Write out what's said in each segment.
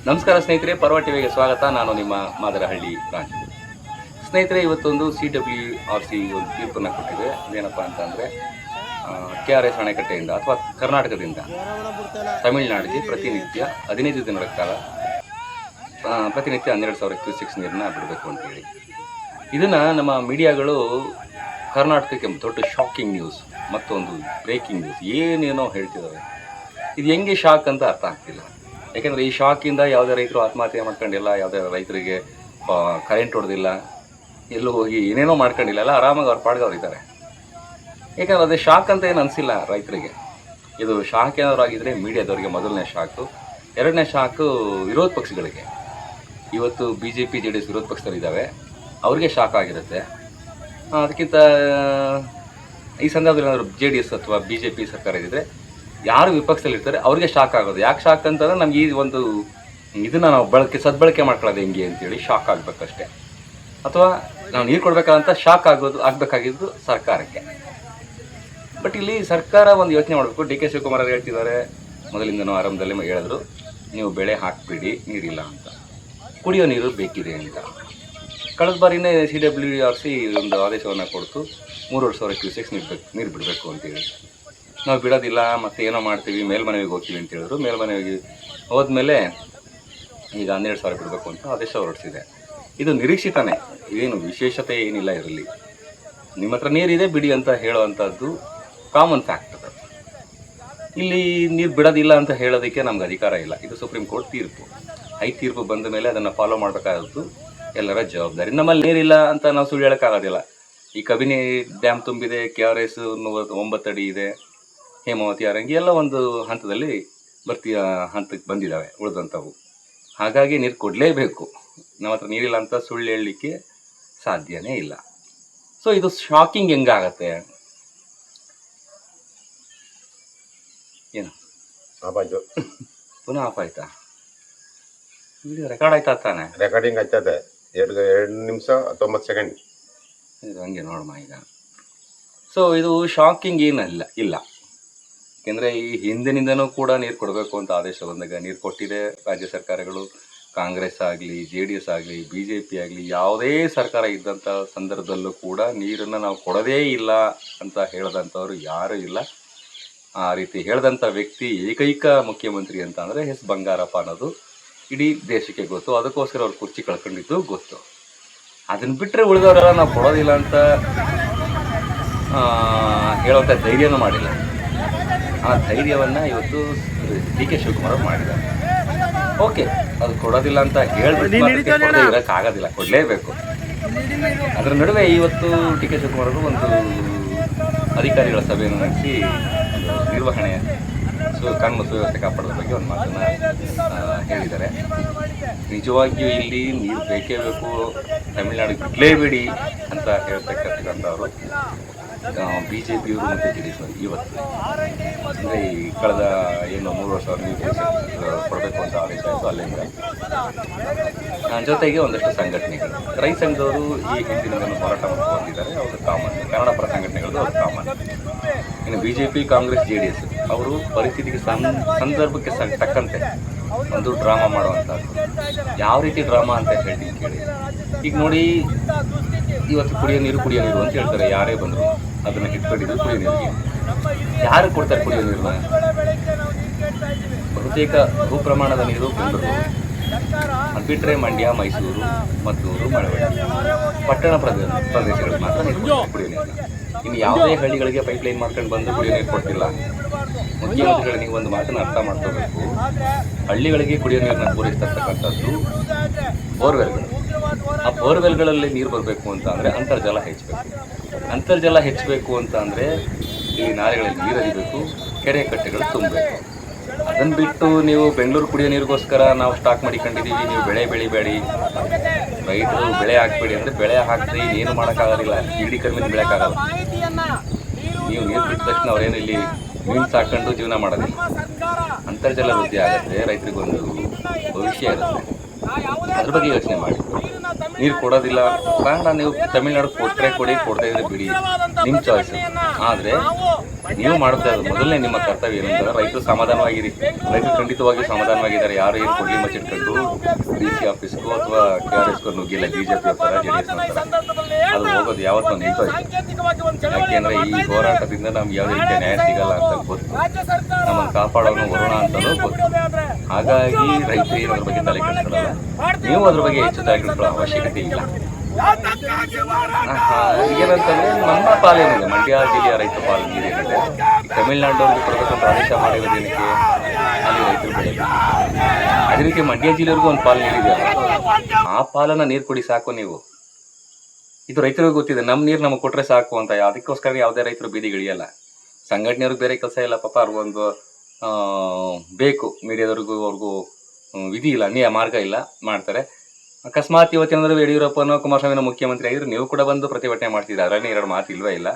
ನಮಸ್ಕಾರ ಸ್ನೇಹಿತರೆ, ಪರ್ವ ಟಿವಿಗೆ ಸ್ವಾಗತ. ನಾನು ನಿಮ್ಮ ಮಾದರಹಳ್ಳಿ ರಾಜು. ಸ್ನೇಹಿತರೆ, ಇವತ್ತೊಂದು CWRC ಒಂದು ತೀರ್ಪನ್ನು ಕೊಟ್ಟಿದೆ. ಏನಪ್ಪ ಅಂತಂದರೆ KRS ಅಣೆಕಟ್ಟೆಯಿಂದ ಅಥವಾ ಕರ್ನಾಟಕದಿಂದ ತಮಿಳುನಾಡಿಗೆ ಪ್ರತಿನಿತ್ಯ 15 ದಿನಗಳ ಕಾಲ ಪ್ರತಿನಿತ್ಯ 12,000 ಕ್ಯೂಸೆಕ್ಸ್ ನೀರನ್ನ ಬಿಡಬೇಕು ಅಂತೇಳಿ. ಇದನ್ನು ನಮ್ಮ ಮೀಡಿಯಾಗಳು ಕರ್ನಾಟಕಕ್ಕೆ ದೊಡ್ಡ ಶಾಕಿಂಗ್ ನ್ಯೂಸ್, ಮತ್ತೊಂದು ಬ್ರೇಕಿಂಗ್ ನ್ಯೂಸ್ ಏನೇನೋ ಹೇಳ್ತಿದ್ದಾವೆ. ಇದು ಹೆಂಗೆ ಶಾಕ್ ಅಂತ ಅರ್ಥ ಆಗ್ತಿಲ್ಲ. ಯಾಕೆಂದರೆ ಈ ಶಾಕಿಂದ ಯಾವುದೇ ರೈತರು ಆತ್ಮಹತ್ಯೆ ಮಾಡ್ಕೊಂಡಿಲ್ಲ, ಯಾವುದೇ ರೈತರಿಗೆ ಕರೆಂಟ್ ಹೊಡೆದಿಲ್ಲ, ಎಲ್ಲೂ ಹೋಗಿ ಏನೇನೋ ಮಾಡ್ಕೊಂಡಿಲ್ಲ, ಎಲ್ಲ ಆರಾಮಾಗಿ ಅವ್ರು ಪಾಡ್ಗೆ ಇದ್ದಾರೆ. ಯಾಕಂದರೆ ಅದೇ ಶಾಕ್ ಅಂತ ಏನು ಅನಿಸಿಲ್ಲ ರೈತರಿಗೆ. ಇದು ಶಾಕ್ ಏನಾದ್ರು ಆಗಿದ್ದರೆ ಮೀಡಿಯಾದವರಿಗೆ ಮೊದಲನೇ ಶಾಕು. ಎರಡನೇ ಶಾಕು ವಿರೋಧ ಪಕ್ಷಗಳಿಗೆ. ಇವತ್ತು BJP JDS ವಿರೋಧ ಪಕ್ಷದಲ್ಲಿದ್ದಾವೆ, ಅವ್ರಿಗೆ ಶಾಕ್ ಆಗಿರುತ್ತೆ. ಅದಕ್ಕಿಂತ ಈ ಸಂದರ್ಭದಲ್ಲಿ ಏನಾದರೂ JDS ಅಥವಾ BJP ಸರ್ಕಾರ ಇದ್ದಿದ್ರೆ ಯಾರು ವಿಪಕ್ಷದಲ್ಲಿರ್ತಾರೆ ಅವ್ರಿಗೆ ಶಾಕ್ ಆಗೋದು. ಯಾಕೆ ಶಾಕ್ ಅಂತಂದರೆ ನಮ್ಗೆ ಈ ಒಂದು ಇದನ್ನು ನಾವು ಸದ್ಬಳಕೆ ಮಾಡ್ಕೊಳ್ಳೋದು ಹೆಂಗೆ ಅಂತೇಳಿ ಶಾಕ್ ಆಗಬೇಕಷ್ಟೇ. ಅಥವಾ ನಾವು ನೀರು ಕೊಡಬೇಕಂತ ಶಾಕ್ ಆಗಬೇಕಾಗಿದ್ದು ಸರ್ಕಾರಕ್ಕೆ. ಬಟ್ ಇಲ್ಲಿ ಸರ್ಕಾರ ಒಂದು ಯೋಚನೆ ಮಾಡಬೇಕು. DK ಶಿವಕುಮಾರ್ ಅವರು ಹೇಳ್ತಿದ್ದಾರೆ, ಮೊದಲಿಂದನೂ ಆರಂಭದಲ್ಲೇ ಹೇಳಿದ್ರು, ನೀವು ಬೆಳೆ ಹಾಕಿಬಿಡಿ, ನೀರಿಲ್ಲ ಅಂತ, ಕುಡಿಯೋ ನೀರು ಬೇಕಿದೆ ಅಂತ. ಕಳೆದ ಬಾರಿನೇ CWRC ಒಂದು ಆದೇಶವನ್ನು ಕೊಡ್ತು, 3,500 ಕ್ಯೂಸೆಕ್ಸ್ ನೀರು ಬಿಡಬೇಕು ಅಂತೇಳಿ. ನಾವು ಬಿಡೋದಿಲ್ಲ, ಮತ್ತು ಏನೋ ಮಾಡ್ತೀವಿ, ಮೇಲ್ಮನವಿಗೆ ಹೋಗ್ತೀವಿ ಅಂತ ಹೇಳಿದ್ರು. ಮೇಲ್ಮನವಿಗೆ ಹೋದ್ಮೇಲೆ ಈಗ 12,000 ಬಿಡಬೇಕು ಅಂತ ಆದೇಶ ಹೊರಡಿಸಿದೆ. ಇದು ನಿರೀಕ್ಷಿತನೇ, ಏನು ವಿಶೇಷತೆ ಏನಿಲ್ಲ ಇರಲಿ. ನಿಮ್ಮ ಹತ್ರ ನೀರಿದೆ ಬಿಡಿ ಅಂತ ಹೇಳೋವಂಥದ್ದು ಕಾಮನ್ ಫ್ಯಾಕ್ಟ್. ಅದು ಇಲ್ಲಿ ನೀರು ಬಿಡೋದಿಲ್ಲ ಅಂತ ಹೇಳೋದಕ್ಕೆ ನಮ್ಗೆ ಅಧಿಕಾರ ಇಲ್ಲ. ಇದು ಸುಪ್ರೀಂ ಕೋರ್ಟ್ ತೀರ್ಪು. ತೀರ್ಪು ಬಂದ ಮೇಲೆ ಅದನ್ನು ಫಾಲೋ ಮಾಡಬೇಕಾದದ್ದು ಎಲ್ಲರ ಜವಾಬ್ದಾರಿ. ನಮ್ಮಲ್ಲಿ ನೀರಿಲ್ಲ ಅಂತ ನಾವು ಸುಳ್ಳು ಹೇಳೋಕ್ಕಾಗೋದಿಲ್ಲ. ಈ ಕಬಿನಿ ಡ್ಯಾಮ್ ತುಂಬಿದೆ, KRS 9 ಅಡಿ ಇದೆ, ಹೇಮಾವತಿ ಅರಂಗಿ ಎಲ್ಲ ಒಂದು ಹಂತದಲ್ಲಿ ಹಂತಕ್ಕೆ ಬಂದಿದ್ದಾವೆ ಉಳಿದಂಥವು. ಹಾಗಾಗಿ ನೀರು ಕೊಡಲೇಬೇಕು. ನಮ್ಮ ಹತ್ರ ನೀರಿಲ್ಲ ಅಂತ ಸುಳ್ಳು ಹೇಳಲಿಕ್ಕೆ ಸಾಧ್ಯನೇ ಇಲ್ಲ. ಸೊ ಇದು ಶಾಕಿಂಗ್ ಹೆಂಗಾಗತ್ತೆ? ಏನು ಪುನಃ ಆಫ್ ಆಯ್ತಾ? ವಿಡಿಯೋ ರೆಕಾರ್ಡ್ ಆಯ್ತಾ ತಾನೆ? ರೆಕಾರ್ಡಿಂಗ್ ಆಯ್ತದೆ. 2 ನಿಮಿಷ 19 ಸೆಕೆಂಡ್. ಇದು ಹಂಗೆ ನೋಡಮ್ಮ ಈಗ. ಸೊ ಇದು ಶಾಕಿಂಗ್ ಏನಲ್ಲ ಇಲ್ಲ. ಯಾಕೆಂದರೆ ಈ ಹಿಂದಿನಿಂದನೂ ಕೂಡ ನೀರು ಕೊಡಬೇಕು ಅಂತ ಆದೇಶ ಬಂದಾಗ ನೀರು ಕೊಟ್ಟಿದೆ ರಾಜ್ಯ ಸರ್ಕಾರಗಳು. ಕಾಂಗ್ರೆಸ್ ಆಗಲಿ, JDS ಆಗಲಿ, BJP ಆಗಲಿ, ಯಾವುದೇ ಸರ್ಕಾರ ಇದ್ದಂಥ ಸಂದರ್ಭದಲ್ಲೂ ಕೂಡ ನೀರನ್ನು ನಾವು ಕೊಡೋದೇ ಇಲ್ಲ ಅಂತ ಹೇಳಿದಂಥವ್ರು ಯಾರೂ ಇಲ್ಲ. ಆ ರೀತಿ ಹೇಳಿದಂಥ ವ್ಯಕ್ತಿ ಏಕೈಕ ಮುಖ್ಯಮಂತ್ರಿ ಅಂತ ಅಂದರೆ ಎಸ್ ಬಂಗಾರಪ್ಪ ಅನ್ನೋದು ಇಡೀ ದೇಶಕ್ಕೆ ಗೊತ್ತು. ಅದಕ್ಕೋಸ್ಕರ ಅವ್ರು ಕುರ್ಚಿ ಕಳ್ಕೊಂಡಿದ್ದು ಗೊತ್ತು. ಅದನ್ನು ಬಿಟ್ಟರೆ ಉಳಿದವರೆಲ್ಲ ನಾವು ಕೊಡೋದಿಲ್ಲ ಅಂತ ಹೇಳುವಂಥ ಧೈರ್ಯನೂ ಮಾಡಿಲ್ಲ. ಆ ಧೈರ್ಯವನ್ನು ಇವತ್ತು DK ಶಿವಕುಮಾರ್ ಅವರು ಮಾಡಿದ್ದಾರೆ. ಓಕೆ, ಅದು ಕೊಡೋದಿಲ್ಲ ಅಂತ ಹೇಳ್ಬಿಟ್ಟು ಇರೋಕ್ಕಾಗೋದಿಲ್ಲ, ಕೊಡಲೇಬೇಕು. ಅದರ ನಡುವೆ ಇವತ್ತು DK ಶಿವಕುಮಾರ್ ಅವರು ಒಂದು ಅಧಿಕಾರಿಗಳ ಸಭೆಯನ್ನು ನಡೆಸಿ ನಿರ್ವಹಣೆ ಕಾನೂನು ಸುವ್ಯವಸ್ಥೆ ಕಾಪಾಡೋದ್ರ ಬಗ್ಗೆ ಒಂದು ಮಾತನ್ನು ಹೇಳಿದ್ದಾರೆ. ನಿಜವಾಗಿಯೂ ಇಲ್ಲಿ ನೀರು ಬೇಕೇ ಬೇಕು, ತಮಿಳುನಾಡಿಗೆ ಬಿಡಲೇಬೇಡಿ ಅಂತ ಹೇಳ್ತಕ್ಕಂಥವರು BJPಯವರು ಮತ್ತು JDS ಇವತ್ತು ಅಂದರೆ ಈ ಕಳೆದ ಏನು 3,000 ನೀರು ಕೊಡಬೇಕು ಅಂತ ಆದೇಶ ಆಯಿತು ಅಲ್ಲಿಂದ. ಜೊತೆಗೆ ಒಂದಷ್ಟು ಸಂಘಟನೆಗಳು, ರೈತ ಸಂಘದವರು ಈ ಹಿಂದಿನ ಹೋರಾಟ ಮಾಡ್ಕೊಂಡು ಬಂದಿದ್ದಾರೆ. ಅವರು ಕಾಮನ್, ಕನ್ನಡ ಪರ ಸಂಘಟನೆಗಳು ಅವರು ಕಾಮನ್. ಇನ್ನು BJP, ಕಾಂಗ್ರೆಸ್, JDS ಅವರು ಪರಿಸ್ಥಿತಿಗೆ ಸಂದರ್ಭಕ್ಕೆ ತಕ್ಕಂತೆ ಒಂದು ಡ್ರಾಮಾ ಮಾಡುವಂಥದ್ದು. ಯಾವ ರೀತಿ ಡ್ರಾಮಾ ಅಂತ ಹೇಳಿ ಕೇಳಿ. ಈಗ ನೋಡಿ, ಇವತ್ತು ಕುಡಿಯೋ ನೀರು ಅಂತ ಹೇಳ್ತಾರೆ. ಯಾರೇ ಬಂದರು ಅದನ್ನು ಇಟ್ಕೊಂಡಿದ್ರು ಕುಡಿಯೋ ನೀರಿಗೆ. ಯಾರು ಕೊಡ್ತಾರೆ ಕುಡಿಯೋ ನೀರನ್ನ? ಬಹುತೇಕ ಬಹುಪ್ರಮಾಣದ ನೀರು ಬೆಂಗಳೂರು, ಅದು ಬಿಟ್ಟರೆ ಮಂಡ್ಯ, ಮೈಸೂರು, ಮದ್ದೂರು, ಮಳವಳ್ಳಿ ಪಟ್ಟಣ ಪ್ರದೇಶಗಳಿಗೆ ಮಾತ್ರ ನೀರು ಕುಡಿಯೋ ನೀರನ್ನ. ಇನ್ನು ಯಾವುದೇ ಹಳ್ಳಿಗಳಿಗೆ ಪೈಪ್ಲೈನ್ ಮಾಡ್ಕೊಂಡು ಬಂದು ಕುಡಿಯೋ ನೀರು ಕೊಡ್ತಿಲ್ಲ. ಮುಖ್ಯಮಂತ್ರಿಗಳು ನೀವು ಒಂದು ಮಾತನ್ನು ಅರ್ಥ ಮಾಡ್ಕೋಬೇಕು. ಹಳ್ಳಿಗಳಿಗೆ ಕುಡಿಯೋ ನೀರನ್ನ ಪೂರೈಸ್ತಕ್ಕಂಥದ್ದು ಬೋರ್ವೆಲ್ಗಳು. ಆ ಬೋರ್ವೆಲ್ಗಳಲ್ಲಿ ನೀರು ಬರಬೇಕು ಅಂತ ಅಂದರೆ ಅಂತರ್ಜಲ ಹೆಚ್ಚಬೇಕು. ಅಂತರ್ಜಲ ಹೆಚ್ಚಬೇಕು ಅಂತ ಅಂದರೆ ಇಲ್ಲಿ ನಾಲೆಗಳಲ್ಲಿ ನೀರು ಹರಿಬೇಕು, ಕೆರೆ ಕಟ್ಟೆಗಳು ತುಂಬಬೇಕು. ಅದನ್ನು ಬಿಟ್ಟು ನೀವು ಬೆಂಗಳೂರು ಕುಡಿಯೋ ನೀರಿಗೋಸ್ಕರ ನಾವು ಸ್ಟಾಕ್ ಮಾಡಿಕೊಂಡಿದ್ದೀವಿ, ನೀವು ಬೆಳೆ ಬೆಳಿಬೇಡಿ, ರೈತರು ಬೆಳೆ ಹಾಕಬೇಡಿ ಅಂದರೆ ಬೆಳೆ ಹಾಕಿದ್ರೆ ಏನು ಮಾಡೋಕ್ಕಾಗೋದಿಲ್ಲ. ಇಡೀ ಕಡಿಮೆ ಬೆಳೆಯೋಕ್ಕಾಗಲ್ಲ. ನೀವು ನೀರು ಬಿಟ್ಟ ತಕ್ಷಣ ಅವರೇನು ಇಲ್ಲಿ ಮೀನು ಸಾಕೊಂಡು ಜೀವನ ಮಾಡೋದಿಲ್ಲ. ಅಂತರ್ಜಲ ವೃದ್ಧಿ ಆಗುತ್ತೆ, ರೈತರಿಗೊಂದು ಭವಿಷ್ಯ ಇರುತ್ತೆ. ಅದ್ರ ಬಗ್ಗೆ ಯೋಚನೆ ಮಾಡಿ. ನೀರು ಕೊಡೋದಿಲ್ಲ ಬೇಡ, ನೀವು ತಮಿಳ್ನಾಡು ಕೊಟ್ಟರೆ ಕೊಡಿ, ಕೊಡದೇ ಇದ್ರೆ ಬಿಡಿ, ನಿಮ್ಮ ಚಾಯ್ಸ್. ಆದರೆ ನೀವು ಮಾಡಬೇಕಾದ ಮೊದಲನೇ ನಿಮ್ಮ ಕರ್ತವ್ಯ ಏನಂತಂದ್ರೆ ರೈತರು ಸಮಾಧಾನವಾಗಿರಿ. ರೈತರು ಖಂಡಿತವಾಗಿಯೂ ಸಮಾಧಾನವಾಗಿದ್ದಾರೆ. ಯಾರು ಏನು ಕೊಡ್ಲಿ ಮಚ್ಚಿಟ್ಕೊಂಡು ಡಿ ಸಿ ಆಫೀಸ್ಗೂ ಅಥವಾ KRSಗೂ ನುಗ್ಗಿಲ್ಲ. BJP ಥರ JDS ಅದು ಹೋಗೋದು ಯಾವತ್ತೂ ನಿಲ್ತೋಯ್ತು. ಯಾಕೆಂದರೆ ಈ ಹೋರಾಟದಿಂದ ನಮ್ಗೆ ಯಾವುದೇ ರೀತಿಯ ನ್ಯಾಯ ಸಿಗಲ್ಲ ಅಂತ ಗೊತ್ತು. ನಮ್ಮನ್ನು ಕಾಪಾಡೋನು ವರುಣ ಅಂತಲೂ ಗೊತ್ತು. ಹಾಗಾಗಿ ರೈತರು ಅದ್ರ ಬಗ್ಗೆ ತಲೆ ಕೆಡಿಸ್ಕೊಳ್ಳಲ್ಲ. ನೀವು ಅದ್ರ ಬಗ್ಗೆ ಹೆಚ್ಚು ತಲೆ ಕೆಡಿಸ್ಕೊಳ್ಳೋ ಅವಶ್ಯಕತೆ ಇಲ್ಲ. ಏನಂತಂದ್ರೆ ನಮ್ಮ ಪಾಲೇನಿದೆ, ಮಂಡ್ಯ ಜಿಲ್ಲೆಯ ರೈತ ಪಾಲು ನೀರೇನಿದೆ ತಮಿಳ್ನಾಡವ್ರಿಗೆ ಕೊಡಬೇಕಂತ ಆದೇಶ ಮಾಡಿರೋದೇನಕ್ಕೆ ಅಲ್ಲಿ ರೈತರು ಬೆಳೆಯಬೇಕು. ಅದೇ ರೀತಿ ಮಂಡ್ಯ ಜಿಲ್ಲೆಯವ್ರಿಗೂ ಒಂದು ಪಾಲು ನೀರಿದೆಯಲ್ಲ, ಆ ಪಾಲನ್ನ ನೀರು ಕೊಡಿ ಸಾಕು. ನೀವು ಇದು ರೈತರಿಗೂ ಗೊತ್ತಿದೆ, ನಮ್ಮ ನೀರು ನಮಗೆ ಕೊಟ್ಟರೆ ಸಾಕು ಅಂತ. ಅದಕ್ಕೋಸ್ಕರ ಯಾವುದೇ ರೈತರು ಬೀದಿಗಿಳಿಯಲ್ಲ. ಸಂಘಟನೆಯವ್ರಿಗೆ ಬೇರೆ ಕೆಲಸ ಇಲ್ಲ ಪಾಪ, ಅವ್ರಿಗೊಂದು ಬೇಕು. ಮೀಡಿಯಾದವ್ರಿಗೂ ಅವ್ರಿಗೂ ವಿಧಿ ಇಲ್ಲ, ಮಾರ್ಗ ಇಲ್ಲ, ಮಾಡ್ತಾರೆ. ಅಕಸ್ಮಾತ್ ಇವತ್ತೇನಾದರೂ ಯಡಿಯೂರಪ್ಪನೋ ಕುಮಾರಸ್ವಾಮಿನೋ ಮುಖ್ಯಮಂತ್ರಿ ಆಗಿದ್ರು ನೀವು ಕೂಡ ಬಂದು ಪ್ರತಿಭಟನೆ ಮಾಡ್ತಿದ್ದೀರ. ಅದರಲ್ಲಿ ಎರಡು ಮಾತು ಇಲ್ವೇ ಇಲ್ಲ.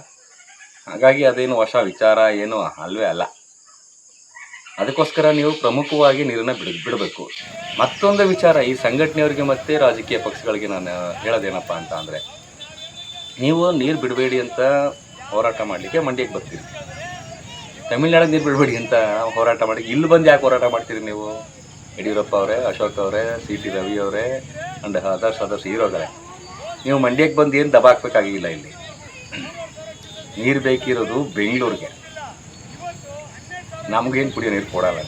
ಹಾಗಾಗಿ ಅದೇನು ಹೊಸ ವಿಚಾರ ಏನು ಅಲ್ವೇ ಅಲ್ಲ. ಅದಕ್ಕೋಸ್ಕರ ನೀವು ಪ್ರಮುಖವಾಗಿ ನೀರನ್ನು ಬಿಡಬೇಕು. ಮತ್ತೊಂದು ವಿಚಾರ, ಈ ಸಂಘಟನೆಯವರಿಗೆ ಮತ್ತು ರಾಜಕೀಯ ಪಕ್ಷಗಳಿಗೆ ನಾನು ಹೇಳೋದೇನಪ್ಪ ಅಂತ ಅಂದರೆ, ನೀವು ನೀರು ಬಿಡಬೇಡಿ ಅಂತ ಹೋರಾಟ ಮಾಡಲಿಕ್ಕೆ ಮಂಡ್ಯಕ್ಕೆ ಬರ್ತೀರಿ. ತಮಿಳ್ನಾಡಿಗೆ ನೀರು ಬಿಡಬೇಡಿ ಅಂತ ಹೋರಾಟ ಮಾಡಿ ಇಲ್ಲಿ ಬಂದು ಯಾಕೆ ಹೋರಾಟ ಮಾಡ್ತೀರಿ ನೀವು? ಯಡಿಯೂರಪ್ಪ ಅವರೇ, ಅಶೋಕ್ ಅವರೇ, CT ರವಿ ಅವರೇ ಅಂಡ್ ಅದರ್ಸ್ ಹೀರೋಗಳೇ, ನೀವು ಮಂಡ್ಯಕ್ಕೆ ಬಂದು ಏನು ದಬಾಕ್ಬೇಕಾಗಿಲ್ಲ. ಇಲ್ಲಿ ನೀರು ಬೇಕಿರೋದು ಬೆಂಗಳೂರಿಗೆ, ನಮಗೇನು ಕುಡಿಯೋ ನೀರು ಕೊಡಲ್ಲ.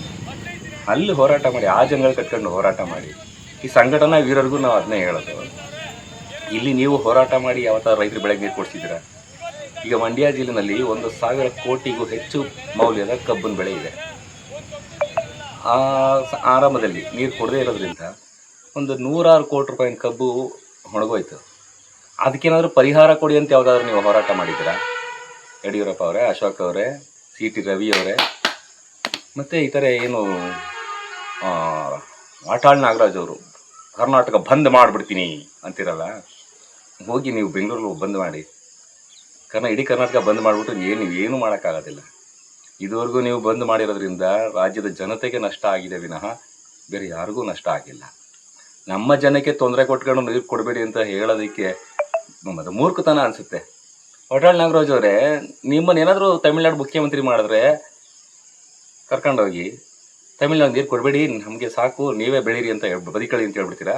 ಅಲ್ಲಿ ಹೋರಾಟ ಮಾಡಿ, ಆ ಜನಗಳು ಕಟ್ಕೊಂಡು ಹೋರಾಟ ಮಾಡಿ. ಈ ಸಂಘಟನಾ ವೀರರಿಗೂ ನಾವು ಅದನ್ನೇ ಹೇಳೋದು. ಇಲ್ಲಿ ನೀವು ಹೋರಾಟ ಮಾಡಿ ಯಾವತ್ತಾರು ರೈತರು ಬೆಳೆಗೆ ನೀರು ಕೊಡಿಸಿದ್ದೀರಾ? ಈಗ ಮಂಡ್ಯ ಜಿಲ್ಲೆಯಲ್ಲಿ 1,000 ಕೋಟಿಗೂ ಹೆಚ್ಚು ಮೌಲ್ಯದ ಕಬ್ಬಿನ ಬೆಳೆ ಇದೆ. ಆರಂಭದಲ್ಲಿ ನೀರು ಕೊಡದೇ ಇರೋದ್ರಿಂದ ಒಂದು 106 ಕೋಟಿ ರೂಪಾಯಿನ ಕಬ್ಬು ಒಣಗೋಯ್ತು. ಅದಕ್ಕೇನಾದರೂ ಪರಿಹಾರ ಕೊಡಿ ಅಂತ ಯಾವುದಾದ್ರೂ ನೀವು ಹೋರಾಟ ಮಾಡಿದ್ದೀರಾ? ಯಡಿಯೂರಪ್ಪ ಅವರೇ, ಅಶೋಕ್ ಅವರೇ, CT ರವಿ ಅವರೇ, ಮತ್ತು ಈ ಥರ ಏನು ವಾಟಾಳ್ ನಾಗರಾಜ್ ಅವರು ಕರ್ನಾಟಕ ಬಂದ್ ಮಾಡಿಬಿಡ್ತೀನಿ ಅಂತಿರಲ್ಲ, ಹೋಗಿ ನೀವು ಬೆಂಗಳೂರು ಬಂದ್ ಮಾಡಿ. ಇಡೀ ಕರ್ನಾಟಕ ಬಂದ್ ಮಾಡಿಬಿಟ್ಟು ನೀವೇನು ಮಾಡೋಕ್ಕಾಗೋದಿಲ್ಲ. ಇದುವರೆಗೂ ನೀವು ಬಂದ್ ಮಾಡಿರೋದ್ರಿಂದ ರಾಜ್ಯದ ಜನತೆಗೆ ನಷ್ಟ ಆಗಿದೆ ವಿನಃ ಬೇರೆ ಯಾರಿಗೂ ನಷ್ಟ ಆಗಿಲ್ಲ. ನಮ್ಮ ಜನಕ್ಕೆ ತೊಂದರೆ ಕೊಟ್ಕೊಂಡು ನೀರು ಕೊಡಬೇಡಿ ಅಂತ ಹೇಳೋದಕ್ಕೆ ಅದು ಮೂರ್ಖತನ ಅನಿಸುತ್ತೆ. ವಾಟಾಳ್ ನಾಗರಾಜ್ ಅವರೇ, ನಿಮ್ಮನ್ನು ಏನಾದರೂ ತಮಿಳ್ನಾಡು ಮುಖ್ಯಮಂತ್ರಿ ಮಾಡಿದ್ರೆ ಕರ್ಕೊಂಡೋಗಿ ತಮಿಳ್ನಾಡು ನೀರು ಕೊಡಬೇಡಿ, ನಮಗೆ ಸಾಕು, ನೀವೇ ಬೆಳೀರಿ ಅಂತ ಬದಿಕಳಿ ಅಂತ ಹೇಳ್ಬಿಡ್ತೀರಾ?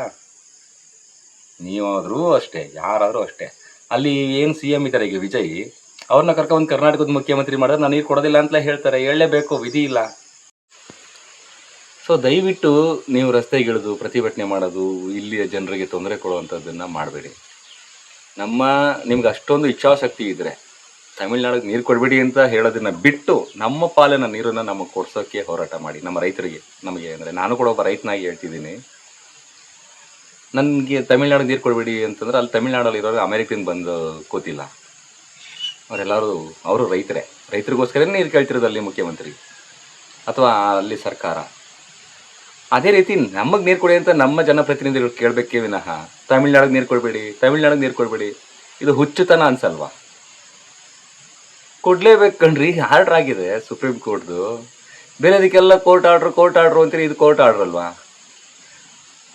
ನೀವಾದರೂ ಅಷ್ಟೇ, ಯಾರಾದರೂ ಅಷ್ಟೇ. ಅಲ್ಲಿ ಏನು CM ಇದ್ದಾರೆ ಈಗ ವಿಜಯ್, ಅವ್ರನ್ನ ಕರ್ಕೊಂಡು ಕರ್ನಾಟಕದ ಮುಖ್ಯಮಂತ್ರಿ ಮಾಡಿದ್ರೆ ನಾನು ನೀರು ಕೊಡೋದಿಲ್ಲ ಅಂತ ಹೇಳ್ತಾರೆ. ಹೇಳಲೇಬೇಕು, ವಿಧಿ ಇಲ್ಲ. ಸೊ ದಯವಿಟ್ಟು ನೀವು ರಸ್ತೆಗಿಳಿದು ಪ್ರತಿಭಟನೆ ಮಾಡೋದು, ಇಲ್ಲಿಯ ಜನರಿಗೆ ತೊಂದರೆ ಕೊಡುವಂಥದ್ದನ್ನು ಮಾಡಬೇಡಿ. ನಿಮ್ಗೆ ಅಷ್ಟೊಂದು ಇಚ್ಛಾಶಕ್ತಿ ಇದ್ದರೆ ತಮಿಳ್ನಾಡಿಗೆ ನೀರು ಕೊಡಬೇಡಿ ಅಂತ ಹೇಳೋದನ್ನು ಬಿಟ್ಟು ನಮ್ಮ ಪಾಲಿನ ನೀರನ್ನು ನಮಗೆ ಕೊಡ್ಸೋಕ್ಕೆ ಹೋರಾಟ ಮಾಡಿ. ನಮ್ಮ ರೈತರಿಗೆ, ನಮಗೆ ಅಂದರೆ ನಾನು ಕೂಡ ಒಬ್ಬ ರೈತನಾಗಿ ಹೇಳ್ತಿದ್ದೀನಿ, ನನಗೆ ತಮಿಳ್ನಾಡಿಗೆ ನೀರು ಕೊಡಬೇಡಿ ಅಂತಂದ್ರೆ ಅಲ್ಲಿ ತಮಿಳ್ನಾಡಲ್ಲಿ ಇರೋರು ಅಮೇರಿಕದಿಂದ ಬಂದು ಕೂತಿಲ್ಲ. ಅವರು ರೈತರಿಗೋಸ್ಕರ ನೀರು ಕೇಳ್ತಿರೋದು ಅಲ್ಲಿ ಮುಖ್ಯಮಂತ್ರಿ ಅಥವಾ ಅಲ್ಲಿ ಸರ್ಕಾರ. ಅದೇ ರೀತಿ ನಮಗೆ ನೀರು ಕೊಡಿ ಅಂತ ನಮ್ಮ ಜನಪ್ರತಿನಿಧಿಗಳು ಕೇಳಬೇಕೇ ವಿನಃ ತಮಿಳ್ನಾಡಿಗೆ ನೀರು ಕೊಡಬೇಡಿ ಇದು ಹುಚ್ಚುತನ ಅನ್ಸಲ್ವಾ? ಕೊಡಲೇಬೇಕು ಕಣ್ರಿ, ಆರ್ಡ್ರ್ ಆಗಿದೆ ಸುಪ್ರೀಂ ಕೋರ್ಟ್ದು. ಬೇರೆದಕ್ಕೆಲ್ಲ ಕೋರ್ಟ್ ಆರ್ಡ್ರು ಅಂತೀರಿ, ಇದು ಕೋರ್ಟ್ ಆರ್ಡ್ರ್ ಅಲ್ವಾ?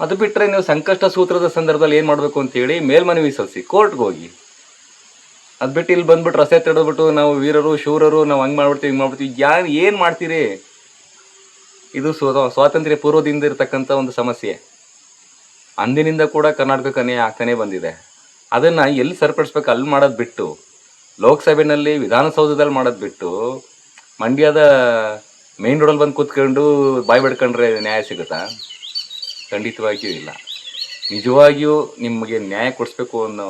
ಅದು ಬಿಟ್ಟರೆ ನೀವು ಸಂಕಷ್ಟ ಸೂತ್ರದ ಸಂದರ್ಭದಲ್ಲಿ ಏನು ಮಾಡಬೇಕು ಅಂತೇಳಿ ಮೇಲ್ಮನವಿ ಸಲ್ಲಿಸಿ ಕೋರ್ಟ್ಗೆ ಹೋಗಿ. ಅದು ಬಿಟ್ಟು ಇಲ್ಲಿ ಬಂದ್ಬಿಟ್ಟು ರಸ್ತೆ ತಡೆದ್ಬಿಟ್ಟು ನಾವು ವೀರರು ಶೂರರು, ನಾವು ಹಂಗೆ ಮಾಡ್ಬಿಡ್ತೀವಿ ಏನು ಮಾಡ್ತೀರಿ? ಇದು ಸ್ವಾತಂತ್ರ್ಯ ಪೂರ್ವದಿಂದ ಇರತಕ್ಕಂಥ ಒಂದು ಸಮಸ್ಯೆ. ಅಂದಿನಿಂದ ಕೂಡ ಕರ್ನಾಟಕಕ್ಕೆ ಅನ್ಯಾಯ ಆಗ್ತಾನೆ ಬಂದಿದೆ. ಅದನ್ನು ಎಲ್ಲಿ ಸರಿಪಡಿಸ್ಬೇಕು ಅಲ್ಲಿ ಮಾಡೋದು ಬಿಟ್ಟು, ಲೋಕಸಭೆಯಲ್ಲಿ ವಿಧಾನಸೌಧದಲ್ಲಿ ಮಾಡೋದು ಬಿಟ್ಟು, ಮಂಡ್ಯದ ಮೇನ್ ರೋಡಲ್ಲಿ ಬಂದು ಕೂತ್ಕೊಂಡು ಬಾಯಿ ಬಿಡ್ಕೊಂಡ್ರೆ ನ್ಯಾಯ ಸಿಗುತ್ತಾ? ಖಂಡಿತವಾಗಿಯೂ ಇಲ್ಲ. ನಿಜವಾಗಿಯೂ ನಿಮಗೆ ನ್ಯಾಯ ಕೊಡಿಸ್ಬೇಕು ಅನ್ನೋ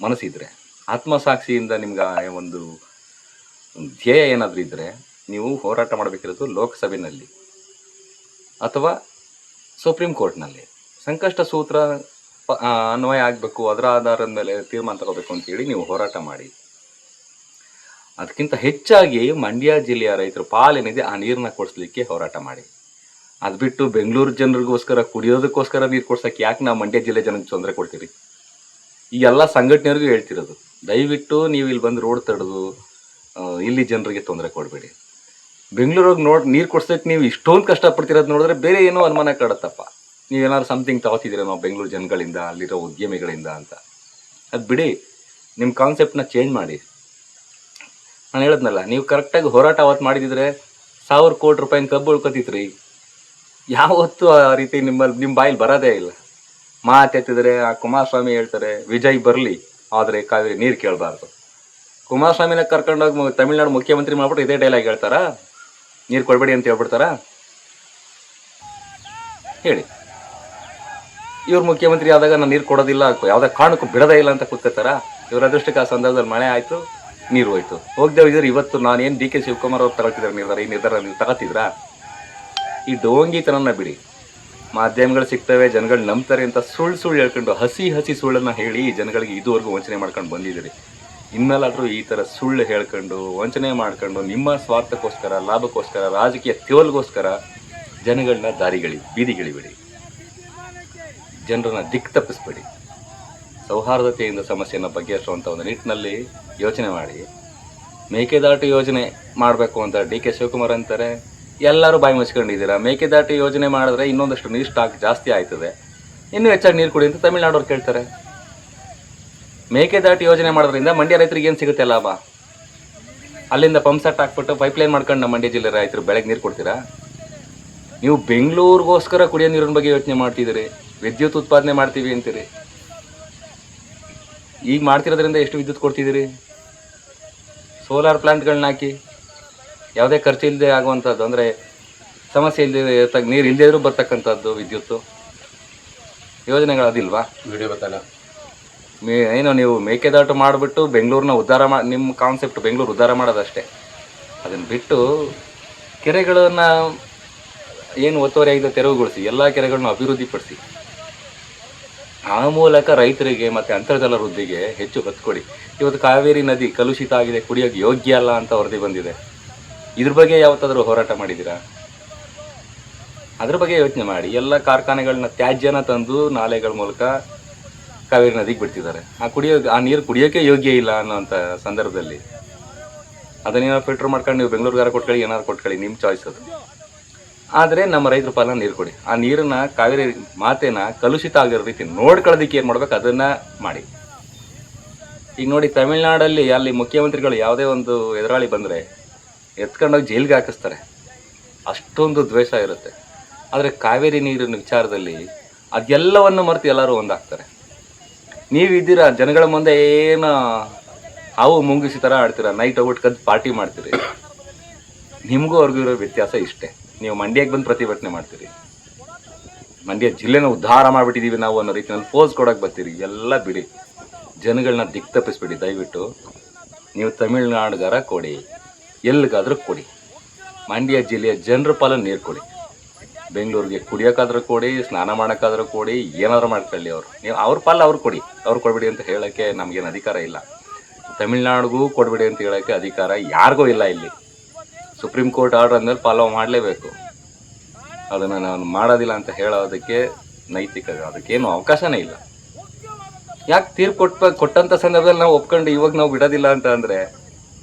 ಮನಸ್ಸಿದ್ರೆ, ಆತ್ಮಸಾಕ್ಷಿಯಿಂದ ನಿಮ್ಗೆ ಒಂದು ಧ್ಯೇಯ ಏನಾದರೂ ಇದ್ದರೆ ನೀವು ಹೋರಾಟ ಮಾಡಬೇಕಿರೋದು ಲೋಕಸಭೆಯಲ್ಲಿ ಅಥವಾ ಸುಪ್ರೀಂ ಕೋರ್ಟ್ನಲ್ಲಿ. ಸಂಕಷ್ಟ ಸೂತ್ರ ಅನ್ವಯ ಆಗಬೇಕು, ಅದರ ಆಧಾರದ ಮೇಲೆ ತೀರ್ಮಾನ ತಗೋಬೇಕು ಅಂತೇಳಿ ನೀವು ಹೋರಾಟ ಮಾಡಿ. ಅದಕ್ಕಿಂತ ಹೆಚ್ಚಾಗಿ ಮಂಡ್ಯ ಜಿಲ್ಲೆಯ ರೈತರ ಪಾಲೇನಿದೆ ಆ ನೀರನ್ನ ಕೊಡಿಸ್ಲಿಕ್ಕೆ ಹೋರಾಟ ಮಾಡಿ. ಅದು ಬಿಟ್ಟು ಬೆಂಗಳೂರು ಜನರಿಗೋಸ್ಕರ ಕುಡಿಯೋದಕ್ಕೋಸ್ಕರ ನೀರು ಕೊಡ್ಸೋಕ್ಕೆ ಯಾಕೆ ನಾವು ಮಂಡ್ಯ ಜಿಲ್ಲೆ ಜನಕ್ಕೆ ತೊಂದರೆ ಕೊಡ್ತೀರಿ? ಈ ಎಲ್ಲ ಸಂಘಟನೆಯವ್ರಿಗೂ ಹೇಳ್ತಿರೋದು, ದಯವಿಟ್ಟು ನೀವು ಇಲ್ಲಿ ಬಂದು ರೋಡ್ ತಡೆದು ಇಲ್ಲಿ ಜನರಿಗೆ ತೊಂದರೆ ಕೊಡಬೇಡಿ. ಬೆಂಗಳೂರಿಗೆ ನೀರು ಕೊಡ್ಸೋಕ್ಕೆ ನೀವು ಇಷ್ಟೊಂದು ಕಷ್ಟಪಡ್ತಿರೋದು ನೋಡಿದ್ರೆ ಬೇರೆ ಏನೋ ಅನುಮಾನ ಕಾಡುತ್ತಪ್ಪ, ನೀವೇನಾದ್ರು ಸಮಥಿಂಗ್ ತಗೋತಿದ್ದೀರ ನಾವು ಬೆಂಗಳೂರು ಜನಗಳಿಂದ, ಅಲ್ಲಿರೋ ಉದ್ಯಮಿಗಳಿಂದ ಅಂತ. ಅದು ಬಿಡಿ, ನಿಮ್ಮ ಕಾನ್ಸೆಪ್ಟನ್ನ ಚೇಂಜ್ ಮಾಡಿ. ನಾನು ಹೇಳಿದ್ನಲ್ಲ, ನೀವು ಕರೆಕ್ಟಾಗಿ ಹೋರಾಟ ಅವತ್ತು ಮಾಡಿದಿದ್ರೆ 1000 ಕೋಟಿ ರೂಪಾಯಿನ ಕಬ್ಬು ಉಳ್ಕೊತಿದ್ರಿ. ಯಾವತ್ತೂ ಆ ರೀತಿ ನಿಮ್ಮ ಬಾಯಲ್ಲಿ ಬರೋದೇ ಇಲ್ಲ. ಮಾತೆತ್ತಿದ್ರೆ ಆ ಕುಮಾರಸ್ವಾಮಿ ಹೇಳ್ತಾರೆ ವಿಜಯ್ ಬರಲಿ, ಆದರೆ ಕಾವೇರಿ ನೀರು ಕೇಳಬಾರ್ದು. ಕುಮಾರಸ್ವಾಮಿನ ಕರ್ಕೊಂಡೋಗಿ ತಮಿಳ್ನಾಡು ಮುಖ್ಯಮಂತ್ರಿ ಮಾಡ್ಬಿಟ್ಟು ಇದೇ ಡೈಲಾಗ್ ಹೇಳ್ತಾರಾ? ನೀರು ಕೊಡಬೇಡಿ ಅಂತ ಹೇಳ್ಬಿಡ್ತಾರಾ? ಹೇಳಿ. ಇವ್ರು ಮುಖ್ಯಮಂತ್ರಿ ಆದಾಗ ನಾನು ನೀರು ಕೊಡೋದಿಲ್ಲ, ಯಾವುದೇ ಕಾರಣಕ್ಕೂ ಬಿಡೋದೇ ಇಲ್ಲ ಅಂತ ಕೂತ್ಕೋತಾರ? ಇವ್ರ ಅದೃಷ್ಟಕ್ಕೆ ಆ ಸಂದರ್ಭದಲ್ಲಿ ಮಳೆ ಆಯಿತು, ನೀರು ಹೋಯ್ತು. ಹೋಗ್ದೇವ್ ಇದ್ರೆ ಇವತ್ತು ನಾನೇನು ಡಿ ಕೆ ಶಿವಕುಮಾರ್ ಅವ್ರು ತಗೊಳ್ತಿದ್ದಾರೆ ನಿರ್ಧಾರ, ಈ ನಿರ್ಧಾರ ನೀವು ತಗೋತಿದ್ರಾ? ಈ ಡೋಂಗಿತನನ್ನ ಬಿಡಿ. ಮಾಧ್ಯಮಗಳು ಸಿಗ್ತವೆ, ಜನಗಳು ನಂಬ್ತಾರೆ ಅಂತ ಸುಳ್ಳು ಹೇಳ್ಕೊಂಡು ಹಸಿ ಸುಳ್ಳನ್ನು ಹೇಳಿ ಜನಗಳಿಗೆ ಇದುವರೆಗೂ ವಂಚನೆ ಮಾಡ್ಕೊಂಡು ಬಂದಿದ್ದೀರಿ. ಇನ್ಮೇಲಾದರೂ ಈ ಥರ ಸುಳ್ಳು ಹೇಳ್ಕೊಂಡು ವಂಚನೆ ಮಾಡ್ಕೊಂಡು ನಿಮ್ಮ ಸ್ವಾರ್ಥಕ್ಕೋಸ್ಕರ, ಲಾಭಕ್ಕೋಸ್ಕರ, ರಾಜಕೀಯ ತಿವಲ್ಗೋಸ್ಕರ ಜನಗಳನ್ನ ಬೀದಿಗಿಳಿಬೇಡಿ. ಜನರನ್ನ ದಿಕ್ಕು ತಪ್ಪಿಸ್ಬೇಡಿ. ಸೌಹಾರ್ದತೆಯಿಂದ ಸಮಸ್ಯೆಯನ್ನು ಬಗೆಹರಿಸುವಂಥ ಒಂದು ನಿಟ್ಟಿನಲ್ಲಿ ಯೋಚನೆ ಮಾಡಿ. ಮೇಕೆದಾಟು ಯೋಜನೆ ಮಾಡಬೇಕು ಅಂತ ಡಿ ಕೆ ಶಿವಕುಮಾರ್ ಅಂತಾರೆ, ಎಲ್ಲರೂ ಬಾಯಿ ಮುಚ್ಕೊಂಡಿದ್ದೀರಾ. ಮೇಕೆದಾಟು ಯೋಜನೆ ಮಾಡಿದ್ರೆ ಇನ್ನೊಂದಷ್ಟು ನೀರು ಸ್ಟಾಕ್ ಜಾಸ್ತಿ ಆಯ್ತದೆ, ಇನ್ನೂ ಹೆಚ್ಚಾಗಿ ನೀರು ಕುಡಿ ಅಂತ ತಮಿಳ್ನಾಡವ್ರು ಕೇಳ್ತಾರೆ. ಮೇಕೆದಾಟು ಯೋಜನೆ ಮಾಡೋದ್ರಿಂದ ಮಂಡ್ಯ ರೈತರಿಗೆ ಏನು ಸಿಗುತ್ತೆ ಲಾಭ? ಅಲ್ಲಿಂದ ಪಂಪ್ ಸೆಟ್ ಹಾಕ್ಬಿಟ್ಟು ಪೈಪ್ಲೈನ್ ಮಾಡ್ಕೊಂಡು ನಮ್ಮ ಮಂಡ್ಯ ಜಿಲ್ಲೆ ರೈತರು ಬೆಳಗ್ಗೆ ನೀರು ಕೊಡ್ತೀರಾ? ನೀವು ಬೆಂಗಳೂರಿಗೋಸ್ಕರ ಕುಡಿಯೋ ನೀರಿನ ಬಗ್ಗೆ ಯೋಚನೆ ಮಾಡ್ತಿದ್ದೀರಿ, ವಿದ್ಯುತ್ ಉತ್ಪಾದನೆ ಮಾಡ್ತೀವಿ ಅಂತೀರಿ. ಈಗ ಮಾಡ್ತಿರೋದ್ರಿಂದ ಎಷ್ಟು ವಿದ್ಯುತ್ ಕೊಡ್ತಿದ್ದೀರಿ? ಸೋಲಾರ್ ಪ್ಲಾಂಟ್ಗಳನ್ನ ಹಾಕಿ ಯಾವುದೇ ಖರ್ಚು ಇಲ್ಲದೆ ಆಗುವಂಥದ್ದು, ಅಂದರೆ ಸಮಸ್ಯೆ ಇಲ್ಲದೆ ನೀರು ಇಲ್ಲದೇ ಇದ್ರೂ ಬರ್ತಕ್ಕಂಥದ್ದು ವಿದ್ಯುತ್ತು ಯೋಜನೆಗಳು ಅದಿಲ್ವಾ? ವಿಡಿಯೋ ಗೊತ್ತಲ್ಲ. ಏನೋ ನೀವು ಮೇಕೆದಾಟು ಮಾಡಿಬಿಟ್ಟು ಬೆಂಗಳೂರನ್ನ ಉದ್ಧಾರ ನಿಮ್ಮ ಕಾನ್ಸೆಪ್ಟ್ ಬೆಂಗಳೂರು ಉದ್ಧಾರ ಮಾಡೋದಷ್ಟೇ. ಅದನ್ನು ಬಿಟ್ಟು ಕೆರೆಗಳನ್ನು ಏನು ಒತ್ತುವರಿ ಆಗಿದೆ ತೆರವುಗೊಳಿಸಿ, ಎಲ್ಲ ಕೆರೆಗಳನ್ನ ಅಭಿವೃದ್ಧಿಪಡಿಸಿ, ಆ ಮೂಲಕ ರೈತರಿಗೆ ಮತ್ತು ಅಂತರ್ಜಲ ವೃದ್ಧಿಗೆ ಹೆಚ್ಚು ಒತ್ತು ಕೊಡಿ. ಇವತ್ತು ಕಾವೇರಿ ನದಿ ಕಲುಷಿತ ಆಗಿದೆ, ಕುಡಿಯೋಕ್ಕೆ ಯೋಗ್ಯ ಅಲ್ಲ ಅಂತ ವರದಿ ಬಂದಿದೆ. ಇದ್ರ ಬಗ್ಗೆ ಯಾವತ್ತಾದರೂ ಹೋರಾಟ ಮಾಡಿದ್ದೀರಾ? ಅದ್ರ ಬಗ್ಗೆ ಯೋಚನೆ ಮಾಡಿ. ಎಲ್ಲ ಕಾರ್ಖಾನೆಗಳನ್ನ ತ್ಯಾಜ್ಯನ ತಂದು ನಾಲೆಗಳ ಮೂಲಕ ಕಾವೇರಿ ನದಿಗೆ ಬಿಡ್ತಿದ್ದಾರೆ. ಆ ನೀರು ಕುಡಿಯೋಕ್ಕೆ ಯೋಗ್ಯ ಇಲ್ಲ ಅನ್ನೋಂಥ ಸಂದರ್ಭದಲ್ಲಿ ಅದನ್ನೇನೋ ಫಿಲ್ಟರ್ ಮಾಡ್ಕೊಂಡು ನೀವು ಬೆಂಗಳೂರುಗಾರ ಕೊಟ್ಕೊಳ್ಳಿ, ಏನಾದ್ರು ಕೊಟ್ಕೊಳ್ಳಿ, ನಿಮ್ಮ ಚಾಯ್ಸ್ ಅದು. ಆದರೆ ನಮ್ಮ ರೈತರ ಪಾಲನ ನೀರು ಕೊಡಿ. ಆ ನೀರನ್ನು ಕಾವೇರಿ ಮಾತೆನ ಕಲುಷಿತ ಆಗಿರೋ ರೀತಿ ನೋಡ್ಕೊಳ್ಳೋದಕ್ಕೆ ಏನು ಮಾಡ್ಬೇಕು ಅದನ್ನು ಮಾಡಿ. ಈಗ ನೋಡಿ, ತಮಿಳ್ನಾಡಲ್ಲಿ ಅಲ್ಲಿ ಮುಖ್ಯಮಂತ್ರಿಗಳು ಯಾವುದೇ ಒಂದು ಎದುರಾಳಿ ಬಂದರೆ ಎತ್ಕೊಂಡೋಗಿ ಜೈಲಿಗೆ ಹಾಕಿಸ್ತಾರೆ, ಅಷ್ಟೊಂದು ದ್ವೇಷ ಇರುತ್ತೆ. ಆದರೆ ಕಾವೇರಿ ನೀರಿನ ವಿಚಾರದಲ್ಲಿ ಅದೆಲ್ಲವನ್ನು ಮರೆತು ಎಲ್ಲರೂ ಒಂದಾಗ್ತಾರೆ. ನೀವಿದ್ದೀರಾ ಜನಗಳ ಮುಂದೆ ಏನು ಹಾವು ಮುಂಗಿಸಿ ಥರ ಆಡ್ತೀರ, ನೈಟ್ ಔಟ್ ಕದ್ದು ಪಾರ್ಟಿ ಮಾಡ್ತೀರಿ. ನಿಮಗೂ ಅವ್ರಿಗೂ ಇರೋ ವ್ಯತ್ಯಾಸ ಇಷ್ಟೇ. ನೀವು ಮಂಡ್ಯಕ್ಕೆ ಬಂದು ಪ್ರತಿಭಟನೆ ಮಾಡ್ತೀರಿ, ಮಂಡ್ಯ ಜಿಲ್ಲೆನ ಉದ್ಧಾರ ಮಾಡಿಬಿಟ್ಟಿದ್ದೀವಿ ನಾವು ಅನ್ನೋ ರೀತಿಯಲ್ಲಿ ಪೋಸ್ ಕೊಡೋಕೆ ಬರ್ತೀರಿ. ಎಲ್ಲ ಬಿಡಿ, ಜನಗಳನ್ನ ದಿಕ್ಕು ತಪ್ಪಿಸ್ಬಿಡಿ ದಯವಿಟ್ಟು. ನೀವು ತಮಿಳ್ನಾಡುಗಾರ ಕೊಡಿ, ಎಲ್ಲಿಗಾದರೂ ಕೊಡಿ, ಮಂಡ್ಯ ಜಿಲ್ಲೆಯ ಜನರ ಪಾಲನ್ನು ನೀರು ಕೊಡಿ. ಬೆಂಗಳೂರಿಗೆ ಕುಡಿಯೋಕ್ಕಾದ್ರೂ ಕೊಡಿ, ಸ್ನಾನ ಮಾಡೋಕ್ಕಾದ್ರೂ ಕೊಡಿ, ಏನಾದರೂ ಮಾಡ್ಕೊಳ್ಳಿ. ನೀವು ಅವ್ರ ಪಾಲ ಅವ್ರು ಕೊಡಿ, ಅವ್ರು ಕೊಡಬೇಡಿ ಅಂತ ಹೇಳೋಕ್ಕೆ ನಮಗೇನು ಅಧಿಕಾರ ಇಲ್ಲ. ತಮಿಳ್ನಾಡಿಗೂ ಕೊಡಬೇಡಿ ಅಂತ ಹೇಳೋಕ್ಕೆ ಅಧಿಕಾರ ಯಾರಿಗೂ ಇಲ್ಲ. ಇಲ್ಲಿ ಸುಪ್ರೀಂ ಕೋರ್ಟ್ ಆರ್ಡರ್ ಅಂದಮೇಲೆ ಫಾಲೋ ಮಾಡಲೇಬೇಕು. ಅದನ್ನು ನಾನು ಮಾಡೋದಿಲ್ಲ ಅಂತ ಹೇಳೋದಕ್ಕೆ ನೈತಿಕ ಅದಕ್ಕೇನು ಅವಕಾಶನೇ ಇಲ್ಲ. ಯಾಕೆ ತೀರ್ಪು ಕೊಟ್ಟಂಥ ಸಂದರ್ಭದಲ್ಲಿ ನಾವು ಒಪ್ಕೊಂಡು ಇವಾಗ ನಾವು ಬಿಡೋದಿಲ್ಲ ಅಂತ ಅಂದರೆ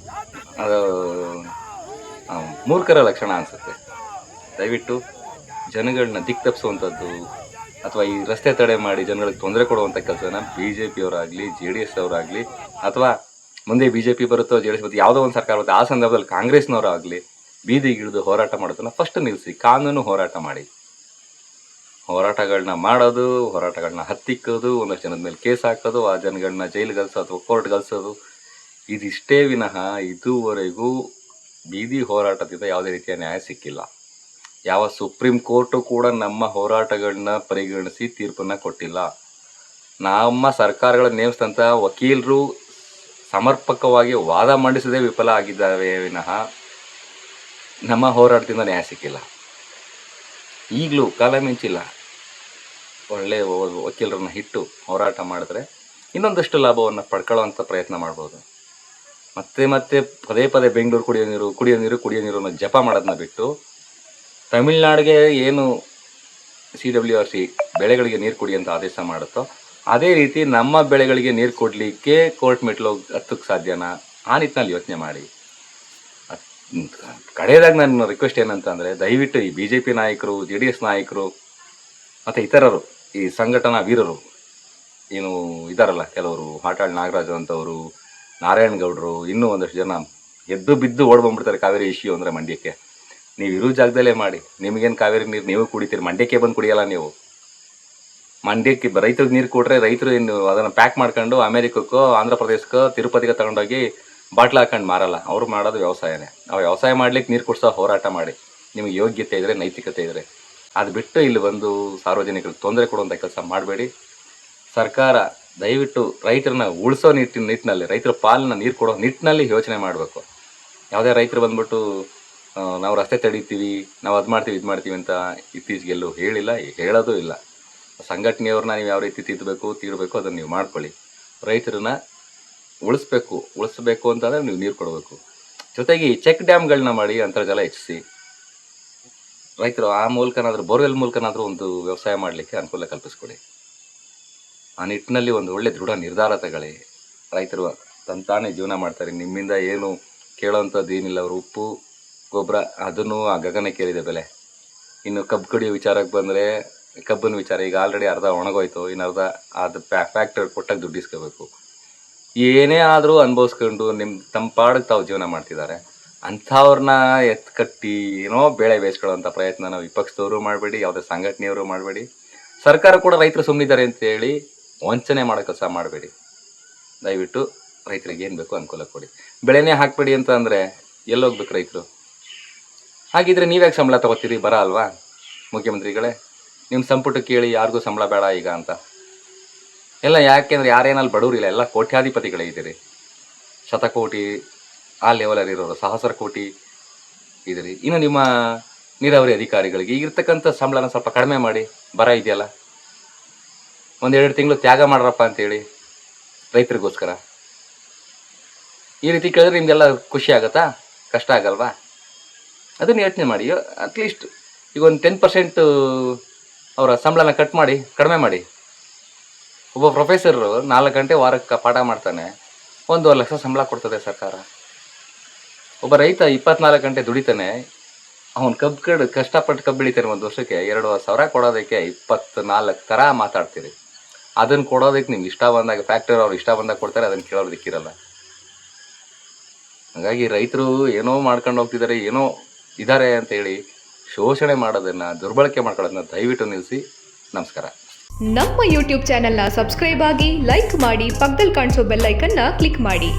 ಅದು ಮೂರ್ಖರ ಲಕ್ಷಣ ಅನಿಸುತ್ತೆ. ದಯವಿಟ್ಟು ಜನಗಳನ್ನ ದಿಕ್ಕು ತಪ್ಪಿಸುವಂಥದ್ದು ಅಥವಾ ಈ ರಸ್ತೆ ತಡೆ ಮಾಡಿ ಜನಗಳಿಗೆ ತೊಂದರೆ ಕೊಡುವಂಥ ಕೆಲಸನ BJP ಅವರಾಗಲಿ JDS ಅವರಾಗಲಿ ಅಥವಾ ಮುಂದೆ BJP ಬರುತ್ತೋ JDS ಬರುತ್ತೆ ಯಾವುದೋ ಒಂದು ಸರ್ಕಾರ ಬರುತ್ತೆ, ಆ ಸಂದರ್ಭದಲ್ಲಿ ಕಾಂಗ್ರೆಸ್ನವರಾಗಲಿ ಬೀದಿಗಿಳಿದು ಹೋರಾಟ ಮಾಡೋದನ್ನು ಫಸ್ಟ್ ನಿಲ್ಲಿಸಿ ಕಾನೂನು ಹೋರಾಟ ಮಾಡಿ. ಹೋರಾಟಗಳನ್ನ ಮಾಡೋದು, ಹೋರಾಟಗಳನ್ನ ಹತ್ತಿಕ್ಕೋದು, ಒಂದಷ್ಟು ಜನದ ಮೇಲೆ ಕೇಸ್ ಹಾಕೋದು, ಆ ಜನಗಳನ್ನ ಜೈಲಿಗಲ್ಸೋ ಅಥವಾ ಕೋರ್ಟ್ಗಲ್ಸೋದು, ಇದಿಷ್ಟೇ ವಿನಃ ಇದುವರೆಗೂ ಬೀದಿ ಹೋರಾಟದಿಂದ ಯಾವುದೇ ರೀತಿಯ ನ್ಯಾಯ ಸಿಕ್ಕಿಲ್ಲ. ಯಾವ ಸುಪ್ರೀಂ ಕೋರ್ಟು ಕೂಡ ನಮ್ಮ ಹೋರಾಟಗಳನ್ನ ಪರಿಗಣಿಸಿ ತೀರ್ಪನ್ನು ಕೊಟ್ಟಿಲ್ಲ. ನಮ್ಮ ಸರ್ಕಾರಗಳ ನೇಮಿಸಿದಂಥ ವಕೀಲರು ಸಮರ್ಪಕವಾಗಿ ವಾದ ಮಂಡಿಸದೇ ವಿಫಲ ಆಗಿದ್ದಾವೆ ವಿನಃ ನಮ್ಮ ಹೋರಾಟದಿಂದ ನ್ಯಾಯ ಸಿಕ್ಕಿಲ್ಲ. ಈಗಲೂ ಕಾಲ ಮಿಂಚಿಲ್ಲ. ಒಳ್ಳೆಯ ವಕೀಲರನ್ನ ಇಟ್ಟು ಹೋರಾಟ ಮಾಡಿದ್ರೆ ಇನ್ನೊಂದಷ್ಟು ಲಾಭವನ್ನು ಪಡ್ಕೊಳ್ಳೋವಂಥ ಪ್ರಯತ್ನ ಮಾಡ್ಬೋದು. ಮತ್ತೆ ಪದೇ ಪದೇ ಬೆಂಗಳೂರು ಕುಡಿಯೋ ನೀರು ಅನ್ನೋ ಜಪ ಮಾಡೋದನ್ನ ಬಿಟ್ಟು ತಮಿಳ್ನಾಡಿಗೆ ಏನು CWRC ಬೆಳೆಗಳಿಗೆ ನೀರು ಕೊಡಿ ಅಂತ ಆದೇಶ ಮಾಡುತ್ತೋ ಅದೇ ರೀತಿ ನಮ್ಮ ಬೆಳೆಗಳಿಗೆ ನೀರು ಕೊಡಲಿಕ್ಕೆ ಕೋರ್ಟ್ ಮೆಟ್ಲು ಹತ್ತಕ್ಕೆ ಸಾಧ್ಯನಾ? ಆ ನಿಟ್ಟಿನಲ್ಲಿ ಯೋಚನೆ ಮಾಡಿ. ಕಡೆಯದಾಗಿ ನನ್ನ ರಿಕ್ವೆಸ್ಟ್ ಏನಂತಂದರೆ, ದಯವಿಟ್ಟು ಈ BJP ನಾಯಕರು, JDS ನಾಯಕರು ಮತ್ತು ಇತರರು, ಈ ಸಂಘಟನಾ ವೀರರು ಏನು ಇದ್ದಾರಲ್ಲ, ಕೆಲವರು ಹಾಟಾಳ್ ನಾಗರಾಜು ಅಂತವರು, ನಾರಾಯಣಗೌಡರು, ಇನ್ನೂ ಒಂದಷ್ಟು ಜನ ಎದ್ದು ಬಿದ್ದು ಓಡ್ ಬಂದ್ಬಿಡ್ತಾರೆ ಕಾವೇರಿ ಇಶ್ಯೂ ಅಂದರೆ ಮಂಡ್ಯಕ್ಕೆ. ನೀವು ಇರೋ ಜಾಗದಲ್ಲೇ ಮಾಡಿ. ನಿಮಗೇನು ಕಾವೇರಿ ನೀರು ನೀವು ಕುಡಿತೀರಿ, ಮಂಡ್ಯಕ್ಕೆ ಬಂದು ಕುಡಿಯಲ್ಲ ನೀವು. ಮಂಡ್ಯಕ್ಕೆ ರೈತರಿಗೆ ನೀರು ಕೊಟ್ಟರೆ ರೈತರು ಏನು ಅದನ್ನು ಪ್ಯಾಕ್ ಮಾಡ್ಕೊಂಡು ಅಮೇರಿಕಕ್ಕೋ ಆಂಧ್ರ ಪ್ರದೇಶಕ್ಕೋ ತಿರುಪತಿಗೆ ತಗೊಂಡೋಗಿ ಬಾಟ್ಲು ಹಾಕೊಂಡು ಮಾರಲ್ಲ. ಅವ್ರು ಮಾಡೋದು ವ್ಯವಸಾಯನೇ. ಆ ವ್ಯವಸಾಯ ಮಾಡ್ಲಿಕ್ಕೆ ನೀರು ಕೊಡ್ಸೋ ಹೋರಾಟ ಮಾಡಿ. ನಿಮಗೆ ಯೋಗ್ಯತೆ ಇದ್ದರೆ, ನೈತಿಕತೆ ಇದ್ದರೆ. ಅದು ಬಿಟ್ಟು ಇಲ್ಲಿ ಬಂದು ಸಾರ್ವಜನಿಕರಿಗೆ ತೊಂದರೆ ಕೊಡುವಂಥ ಕೆಲಸ ಮಾಡಬೇಡಿ. ಸರ್ಕಾರ ದಯವಿಟ್ಟು ರೈತರನ್ನ ಉಳಿಸೋ ನಿಟ್ಟಿನಲ್ಲಿ, ರೈತರ ಪಾಲನ್ನ ನೀರು ಕೊಡೋ ನಿಟ್ಟಿನಲ್ಲಿ ಯೋಚನೆ ಮಾಡಬೇಕು. ಯಾವುದೇ ರೈತರು ಬಂದ್ಬಿಟ್ಟು ನಾವು ರಸ್ತೆ ತಡೀತೀವಿ, ನಾವು ಅದು ಮಾಡ್ತೀವಿ ಇದು ಮಾಡ್ತೀವಿ ಅಂತ ಇತ್ತೀಚೆಗೆಲ್ಲೂ ಹೇಳಿಲ್ಲ, ಹೇಳೋದು ಇಲ್ಲ. ಸಂಘಟನೆಯವ್ರನ್ನ ನೀವು ಯಾವ ರೀತಿ ತೀಡಬೇಕು ಅದನ್ನು ನೀವು ಮಾಡ್ಕೊಳ್ಳಿ. ರೈತರನ್ನ ಉಳಿಸ್ಬೇಕು ಅಂತಂದರೆ ನೀವು ನೀರು ಕೊಡಬೇಕು. ಜೊತೆಗೆ ಈ ಚೆಕ್ ಡ್ಯಾಮ್ಗಳನ್ನ ಮಾಡಿ ಅಂತರ್ಜಲ ಹೆಚ್ಚಿಸಿ ರೈತರು ಆ ಮೂಲಕನಾದರೂ ಬೋರ್ವೆಲ್ ಮೂಲಕನಾದರೂ ಒಂದು ವ್ಯವಸಾಯ ಮಾಡಲಿಕ್ಕೆ ಅನುಕೂಲ ಕಲ್ಪಿಸ್ಕೊಡಿ. ಆ ನಿಟ್ಟಿನಲ್ಲಿ ಒಂದು ಒಳ್ಳೆ ದೃಢ ನಿರ್ಧಾರ ತಗೊಳ್ಳಿ. ರೈತರು ತಂತಾನೇ ಜೀವನ ಮಾಡ್ತಾರೆ. ನಿಮ್ಮಿಂದ ಏನು ಕೇಳೋವಂಥದ್ದು ಏನಿಲ್ಲ. ಅವರು ಉಪ್ಪು ಗೊಬ್ಬರ ಅದನ್ನು ಆ ಗಗನಕ್ಕೇರಿದೆ ಬೆಲೆ. ಇನ್ನು ಕಬ್ಬು ಕಡಿಯೋ ವಿಚಾರಕ್ಕೆ ಬಂದರೆ ಕಬ್ಬಿನ ವಿಚಾರ ಈಗ ಆಲ್ರೆಡಿ ಅರ್ಧ ಒಣಗೋಯ್ತು, ಇನ್ನು ಅರ್ಧ ಅದು ಫ್ಯಾಕ್ಟರಿ ಕೊಟ್ಟಾಗ ದುಡ್ಡು ಇಸ್ಕೋಬೇಕು. ಏನೇ ಆದರೂ ಅನುಭವಿಸ್ಕೊಂಡು ತಮ್ಮ ಪಾಡಿಗೆ ತಾವು ಜೀವನ ಮಾಡ್ತಿದ್ದಾರೆ. ಅಂಥವ್ರನ್ನ ಕಟ್ಟಿ ಏನೋ ಬೇಳೆ ಬೇಯಿಸ್ಕೊಳ್ಳೋಂಥ ಪ್ರಯತ್ನ ನಾವು ವಿಪಕ್ಷದವರು ಮಾಡಬೇಡಿ, ಯಾವುದೇ ಸಂಘಟನೆಯವರು ಮಾಡಬೇಡಿ. ಸರ್ಕಾರ ಕೂಡ ರೈತರು ಸುಮ್ಮನಿದ್ದಾರೆ ಅಂತೇಳಿ ವಂಚನೆ ಮಾಡೋ ಕೆಲಸ ಮಾಡಬೇಡಿ. ದಯವಿಟ್ಟು ರೈತರಿಗೆ ಏನು ಬೇಕೋ ಅನುಕೂಲ ಕೊಡಿ. ಬೆಳೆನೇ ಹಾಕಬೇಡಿ ಅಂತ ಅಂದರೆ ಎಲ್ಲೋಗ್ಬೇಕು ರೈತರು? ಹಾಗಿದ್ರೆ ನೀವ್ಯಾಕೆ ಸಂಬಳ ತೊಗೋತೀರಿ? ಬರ ಅಲ್ವಾ ಮುಖ್ಯಮಂತ್ರಿಗಳೇ? ನಿಮ್ಮ ಸಂಪುಟಕ್ಕೆ ಕೇಳಿ ಯಾರಿಗೂ ಸಂಬಳ ಬೇಡ ಈಗ ಅಂತ. ಎಲ್ಲ ಯಾಕೆಂದರೆ ಯಾರೇನಲ್ಲಿ ಬಡವರಿಲ್ಲ, ಎಲ್ಲ ಕೋಟ್ಯಾಧಿಪತಿಗಳೇ ಇದ್ದೀರಿ. ಶತಕೋಟಿ ಆ ಲೆವೆಲಲ್ಲಿ ಇರೋರು, ಸಹಸ್ರ ಕೋಟಿ ಇದ್ದೀರಿ. ಇನ್ನು ನಿಮ್ಮ ನೀರಾವರಿ ಅಧಿಕಾರಿಗಳಿಗೆ ಈಗಿರ್ತಕ್ಕಂಥ ಸಂಬಳನ ಸ್ವಲ್ಪ ಕಡಿಮೆ ಮಾಡಿ. ಬರ ಇದೆಯಲ್ಲ, 1-2 ತಿಂಗಳು ತ್ಯಾಗ ಮಾಡ್ರಪ್ಪ ಅಂತೇಳಿ ರೈತರಿಗೋಸ್ಕರ. ಈ ರೀತಿ ಕೇಳಿದ್ರೆ ನಿಮಗೆಲ್ಲ ಖುಷಿ ಆಗುತ್ತಾ? ಕಷ್ಟ ಆಗಲ್ವಾ? ಅದನ್ನು ಯೋಚನೆ ಮಾಡಿ. ಅಟ್ಲೀಸ್ಟ್ ಈಗ ಒಂದು 10% ಅವರ ಸಂಬಳನ ಕಡಿಮೆ ಮಾಡಿ. ಒಬ್ಬ ಪ್ರೊಫೆಸರು 4 ಗಂಟೆ ವಾರಕ್ಕೆ ಪಾಠ ಮಾಡ್ತಾನೆ, 1.5 ಲಕ್ಷ ಸಂಬಳ ಕೊಡ್ತದೆ ಸರ್ಕಾರ. ಒಬ್ಬ ರೈತ 24 ಗಂಟೆ ದುಡಿತಾನೆ, ಅವನು ಕಷ್ಟಪಟ್ಟು ಕಬ್ಬು ಬೆಳಿತಾನೆ. ಒಂದು ವರ್ಷಕ್ಕೆ 2,500 ಕೊಡೋದಕ್ಕೆ 24 ಥರ ಮಾತಾಡ್ತೀರಿ. ಅದನ್ನು ಕೊಡೋದಕ್ಕೆ ನಿಮ್ಗೆ ಇಷ್ಟ ಬಂದಾಗ ಫ್ಯಾಕ್ಟ್ರಿ ಅವ್ರು ಇಷ್ಟ ಬಂದಾಗ ಕೊಡ್ತಾರೆ, ಅದನ್ನು ಕೇಳೋದಕ್ಕಿರಲ್ಲ. ಹಾಗಾಗಿ ರೈತರು ಏನೋ ಮಾಡ್ಕೊಂಡು ಹೋಗ್ತಿದ್ದಾರೆ, ಏನೋ ಇದ್ದಾರೆ ಅಂತೇಳಿ ಶೋಷಣೆ ಮಾಡೋದನ್ನು, ದುರ್ಬಳಕೆ ಮಾಡ್ಕೊಳ್ಳೋದನ್ನ ದಯವಿಟ್ಟು ನಿಲ್ಲಿಸಿ. ನಮಸ್ಕಾರ. ನಮ್ಮ ಯೂಟ್ಯೂಬ್ ಚಾನೆಲ್ನ ಸಬ್ಸ್ಕ್ರೈಬ್ ಆಗಿ, ಲೈಕ್ ಮಾಡಿ, ಪಕ್ಕದಲ್ಲಿ ಕಾಣಿಸೋ ಬೆಲ್ ಐಕನ್ನ ಕ್ಲಿಕ್ ಮಾಡಿ.